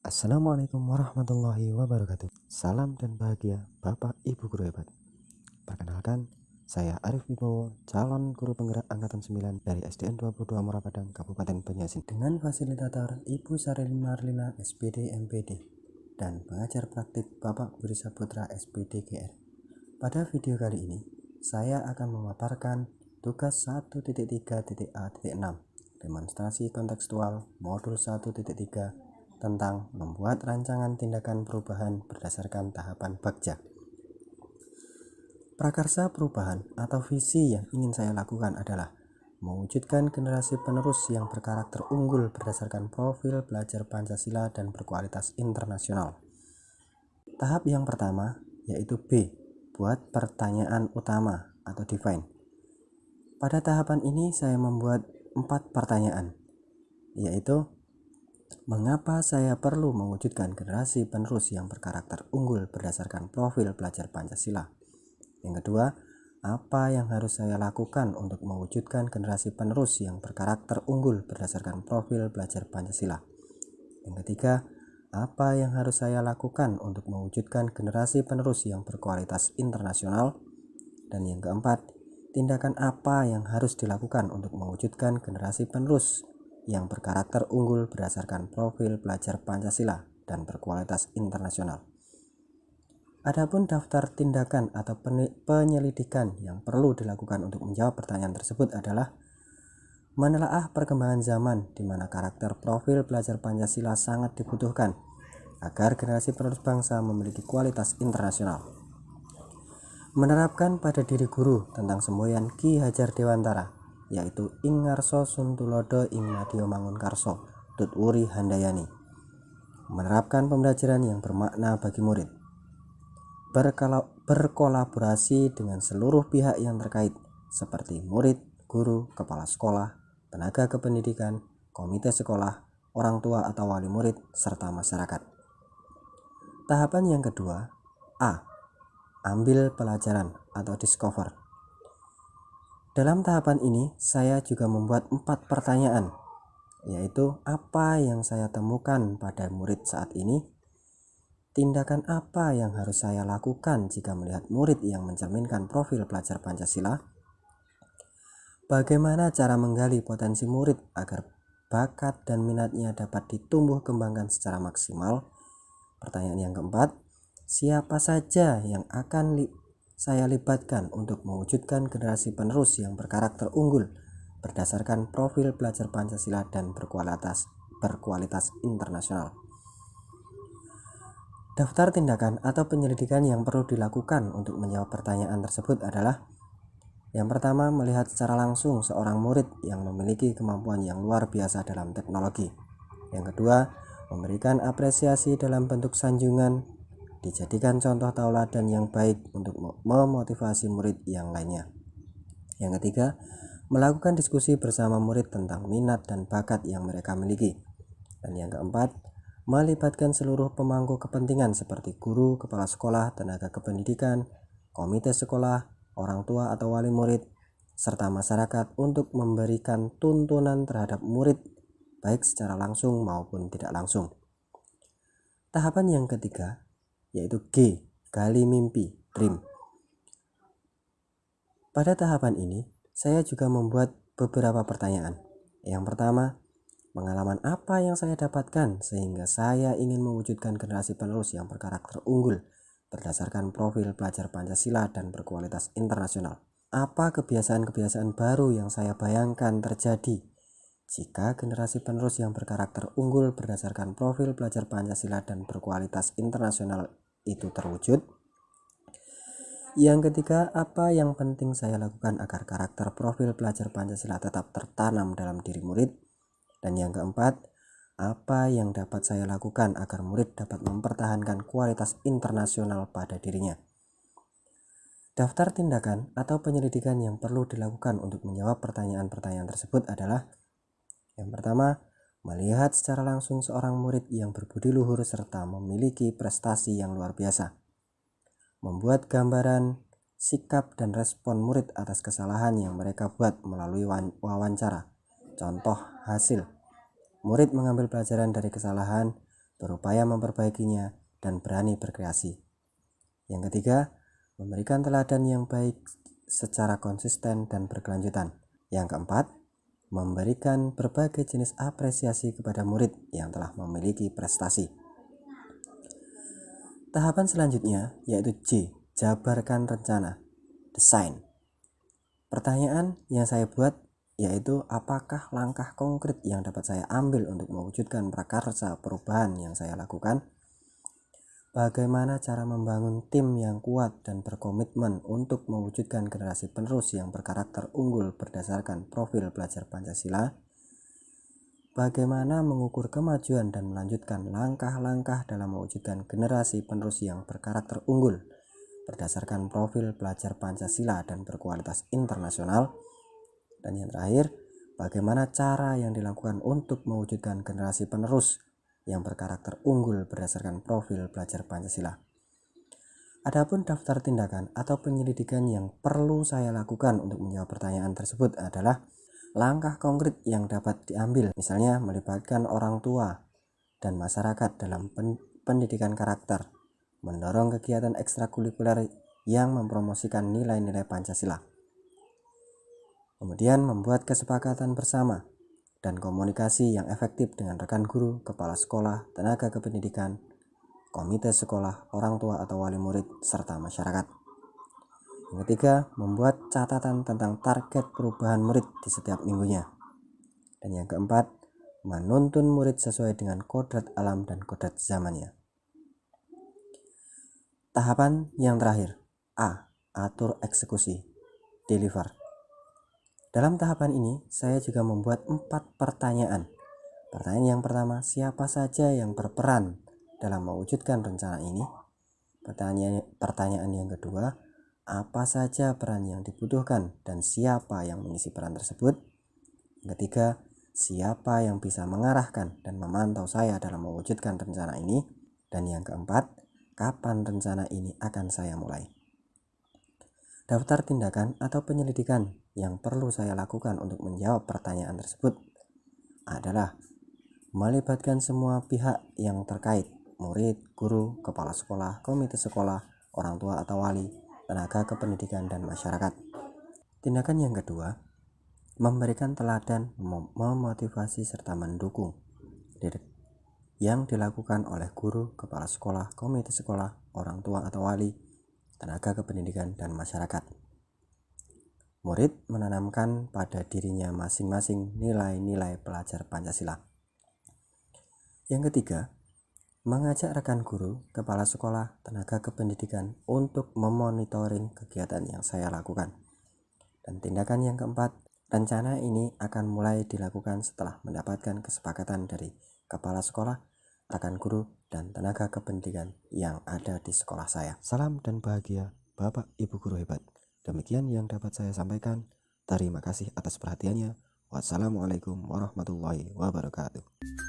Assalamualaikum warahmatullahi wabarakatuh. Salam dan bahagia Bapak Ibu guru hebat. Perkenalkan, saya Arif Wibowo, calon guru penggerak angkatan 9 dari SDN 22 Morapadang, Kabupaten Banjarmasin, dengan fasilitator Ibu Sarilin Marlina SPD MPD dan pengajar praktik Bapak Budi Saputra SPD GR. Pada video kali ini, saya akan memaparkan tugas 1.3.A.6 demonstrasi kontekstual modul 1.3 tentang membuat rancangan tindakan perubahan berdasarkan tahapan Bagja. Prakarsa perubahan atau visi yang ingin saya lakukan adalah mewujudkan generasi penerus yang berkarakter unggul berdasarkan profil belajar Pancasila dan berkualitas internasional. Tahap yang pertama yaitu B, buat pertanyaan utama atau define. Pada tahapan ini saya membuat 4 pertanyaan, yaitu mengapa saya perlu mewujudkan generasi penerus yang berkarakter unggul berdasarkan profil belajar Pancasila. Yang kedua, apa yang harus saya lakukan untuk mewujudkan generasi penerus yang berkarakter unggul berdasarkan profil belajar Pancasila. Yang ketiga, apa yang harus saya lakukan untuk mewujudkan generasi penerus yang berkualitas internasional. Dan yang keempat, tindakan apa yang harus dilakukan untuk mewujudkan generasi penerus yang berkarakter unggul berdasarkan profil belajar Pancasila dan berkualitas internasional. Adapun daftar tindakan atau penyelidikan yang perlu dilakukan untuk menjawab pertanyaan tersebut adalah menelaah perkembangan zaman di mana karakter profil belajar Pancasila sangat dibutuhkan agar generasi penerus bangsa memiliki kualitas internasional. Menerapkan pada diri guru tentang semboyan Ki Hajar Dewantara, yaitu ing ngarso suntulodo ing madya mangunkarso tuturi handayani. Menerapkan pembelajaran yang bermakna bagi murid. Berkolaborasi dengan seluruh pihak yang terkait seperti murid, guru, kepala sekolah, tenaga kependidikan, komite sekolah, orang tua atau wali murid, serta masyarakat. Tahapan yang kedua, A, ambil pelajaran atau discover. Dalam tahapan ini, saya juga membuat 4 pertanyaan, yaitu apa yang saya temukan pada murid saat ini, tindakan apa yang harus saya lakukan jika melihat murid yang mencerminkan profil belajar Pancasila, bagaimana cara menggali potensi murid agar bakat dan minatnya dapat ditumbuh kembangkan secara maksimal. Pertanyaan yang keempat, siapa saja yang akan saya libatkan untuk mewujudkan generasi penerus yang berkarakter unggul berdasarkan profil belajar Pancasila dan berkualitas internasional. Daftar tindakan atau penyelidikan yang perlu dilakukan untuk menjawab pertanyaan tersebut adalah: yang pertama, melihat secara langsung seorang murid yang memiliki kemampuan yang luar biasa dalam teknologi. Yang kedua, memberikan apresiasi dalam bentuk sanjungan, dijadikan contoh tauladan yang baik untuk memotivasi murid yang lainnya. Yang ketiga, melakukan diskusi bersama murid tentang minat dan bakat yang mereka miliki. Dan yang keempat, melibatkan seluruh pemangku kepentingan seperti guru, kepala sekolah, tenaga kependidikan, komite sekolah, orang tua atau wali murid, serta masyarakat untuk memberikan tuntunan terhadap murid baik secara langsung maupun tidak langsung. Tahapan yang ketiga yaitu G, gali mimpi, dream. Pada tahapan ini, saya juga membuat beberapa pertanyaan. Yang pertama, pengalaman apa yang saya dapatkan sehingga saya ingin mewujudkan generasi penerus yang berkarakter unggul berdasarkan profil pelajar Pancasila dan berkualitas internasional? Apa kebiasaan-kebiasaan baru yang saya bayangkan terjadi jika generasi penerus yang berkarakter unggul berdasarkan profil pelajar Pancasila dan berkualitas internasional itu terwujud? Yang ketiga, apa yang penting saya lakukan agar karakter profil pelajar Pancasila tetap tertanam dalam diri murid? Dan yang keempat, apa yang dapat saya lakukan agar murid dapat mempertahankan kualitas internasional pada dirinya? Daftar tindakan atau penyelidikan yang perlu dilakukan untuk menjawab pertanyaan-pertanyaan tersebut adalah: yang pertama, melihat secara langsung seorang murid yang berbudi luhur serta memiliki prestasi yang luar biasa. Membuat gambaran sikap dan respon murid atas kesalahan yang mereka buat melalui wawancara. Contoh hasil: murid mengambil pelajaran dari kesalahan, berupaya memperbaikinya, dan berani berkreasi. Yang ketiga, memberikan teladan yang baik secara konsisten dan berkelanjutan. Yang keempat, memberikan berbagai jenis apresiasi kepada murid yang telah memiliki prestasi. Tahapan selanjutnya yaitu J, jabarkan rencana, desain. Pertanyaan yang saya buat yaitu apakah langkah konkret yang dapat saya ambil untuk mewujudkan prakarsa perubahan yang saya lakukan? Bagaimana cara membangun tim yang kuat dan berkomitmen untuk mewujudkan generasi penerus yang berkarakter unggul berdasarkan profil pelajar Pancasila? Bagaimana mengukur kemajuan dan melanjutkan langkah-langkah dalam mewujudkan generasi penerus yang berkarakter unggul berdasarkan profil pelajar Pancasila dan berkualitas internasional? Dan yang terakhir, bagaimana cara yang dilakukan untuk mewujudkan generasi penerus yang berkarakter unggul berdasarkan profil pelajar Pancasila? Adapun daftar tindakan atau penyelidikan yang perlu saya lakukan untuk menjawab pertanyaan tersebut adalah langkah konkret yang dapat diambil, misalnya melibatkan orang tua dan masyarakat dalam pendidikan karakter, mendorong kegiatan ekstrakurikuler yang mempromosikan nilai-nilai Pancasila, kemudian membuat kesepakatan bersama dan komunikasi yang efektif dengan rekan guru, kepala sekolah, tenaga kependidikan, komite sekolah, orang tua atau wali murid, serta masyarakat. Yang ketiga, membuat catatan tentang target perubahan murid di setiap minggunya. Dan yang keempat, menuntun murid sesuai dengan kodrat alam dan kodrat zamannya. Tahapan yang terakhir, A. Atur eksekusi, deliver. Dalam tahapan ini, saya juga membuat 4 pertanyaan. Pertanyaan yang pertama, siapa saja yang berperan dalam mewujudkan rencana ini? Pertanyaan yang kedua, apa saja peran yang dibutuhkan dan siapa yang mengisi peran tersebut? Yang ketiga, siapa yang bisa mengarahkan dan memantau saya dalam mewujudkan rencana ini? Dan yang keempat, kapan rencana ini akan saya mulai? Daftar tindakan atau penyelidikan yang perlu saya lakukan untuk menjawab pertanyaan tersebut adalah melibatkan semua pihak yang terkait, murid, guru, kepala sekolah, komite sekolah, orang tua atau wali, tenaga kependidikan, dan masyarakat. Tindakan yang kedua, memberikan teladan, memotivasi, serta mendukung yang dilakukan oleh guru, kepala sekolah, komite sekolah, orang tua atau wali, tenaga kependidikan, dan masyarakat. Murid menanamkan pada dirinya masing-masing nilai-nilai pelajar Pancasila. Yang ketiga, mengajak rekan guru, kepala sekolah, tenaga kependidikan untuk memonitoring kegiatan yang saya lakukan. Dan tindakan yang keempat, rencana ini akan mulai dilakukan setelah mendapatkan kesepakatan dari kepala sekolah, rekan guru, dan tenaga kependidikan yang ada di sekolah saya. Salam dan bahagia, Bapak Ibu guru hebat. Demikian yang dapat saya sampaikan. Terima kasih atas perhatiannya. Wassalamualaikum warahmatullahi wabarakatuh.